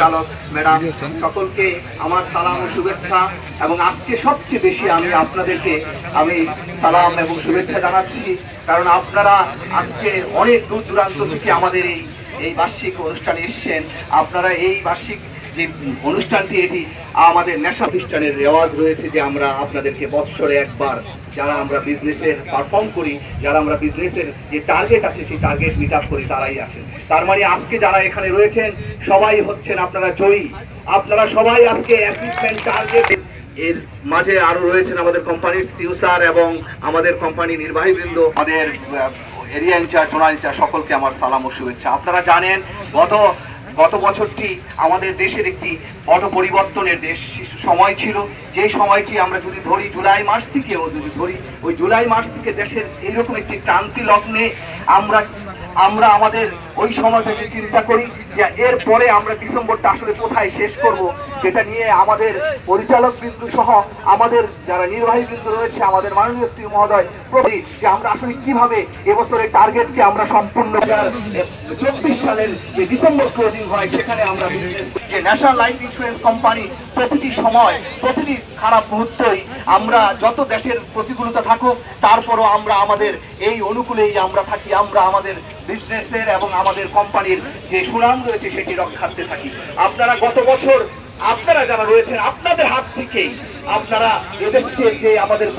চালক ম্যাডাম সকলকে আমার সালাম ও শুভেচ্ছা। এবং আজকে সবচেয়ে বেশি আমি আপনাদেরকে সালাম এবং শুভেচ্ছা জানাচ্ছি, কারণ আপনারা আজকে অনেক দূর দূরান্ত থেকে আমাদের এই বার্ষিক অনুষ্ঠানে এসেছেন। আপনারা এই বার্ষিক যে অনুষ্ঠানটি, এটি আমাদের নেশা প্রতিষ্ঠানের রেওয়াজ রয়েছে যে আমরা আপনাদেরকে বৎসরে একবার, যারা আমরা বিজনেসের পারফর্ম করি, যারা আমরা বিজনেসের যে টার্গেট আছে সেই টার্গেট মিট আপ করি, তারাই আসেন। তার মানে আজকে যারা এখানে রয়েছেন সবাই হচ্ছেন আপনারা জয়ী। আপনারা সবাই আজকে অ্যাচিভমেন্ট টার্গেট। এর মাঝে আরো রয়েছেন আমাদের কোম্পানির সিইও স্যার এবং আমাদের কোম্পানির নির্বাহীবৃন্দ, আমাদের এরিয়া ইনচার্জ, জোনাল ইনচার্জ, সকলকে আমার সালাম ও শুভেচ্ছা। আপনারা জানেন গত বছরটি আমাদের দেশের একটি বড় পরিবর্তনের সময় ছিল। যে সময়টি আমরা যদি ধরি জুলাই মাস থেকেও যদি ধরি, ওই জুলাই মাস থেকে দেশের এইরকম একটি ক্রান্তি লগ্নে আমরা আমাদের ওই সময় থেকে চিন্তা করি যে এরপরে আমরা ডিসেম্বরটা আসলে কোথায় শেষ করব, যেটা নিয়ে আমাদের পরিচালক বিন্দু সহ আমাদের যারা নির্বাহী বিন্দু রয়েছে, আমাদের মাননীয় শ্রী মহোদয় প্রতি, যে আমরা আসলে কিভাবে এবছরের টার্গেটকে আমরা সম্পূর্ণ 2024 সালের যে ডিসেম্বর ক্লোজিং হয় সেখানে আমরা যে ন্যাশনাল লাইফ ইন্স্যুরেন্স কোম্পানি প্রতিটি সময়, প্রতিটি খারাপ মুহূর্তেই আমরা যত দেশের প্রতিকূলতা থাকুক তারপরও আমরা আমাদের এই অনুকূলেই আমরা থাকি। আমরা আমাদের বিজনেসের এবং আমাদের কোম্পানির যে সুনাম রয়েছে সেটি রক্ষার্থে থাকি। আপনারা গত বছর আপনারা যারা রয়েছেন আপনাদের হাত থেকেই আপনারা এদেশের যে আমাদের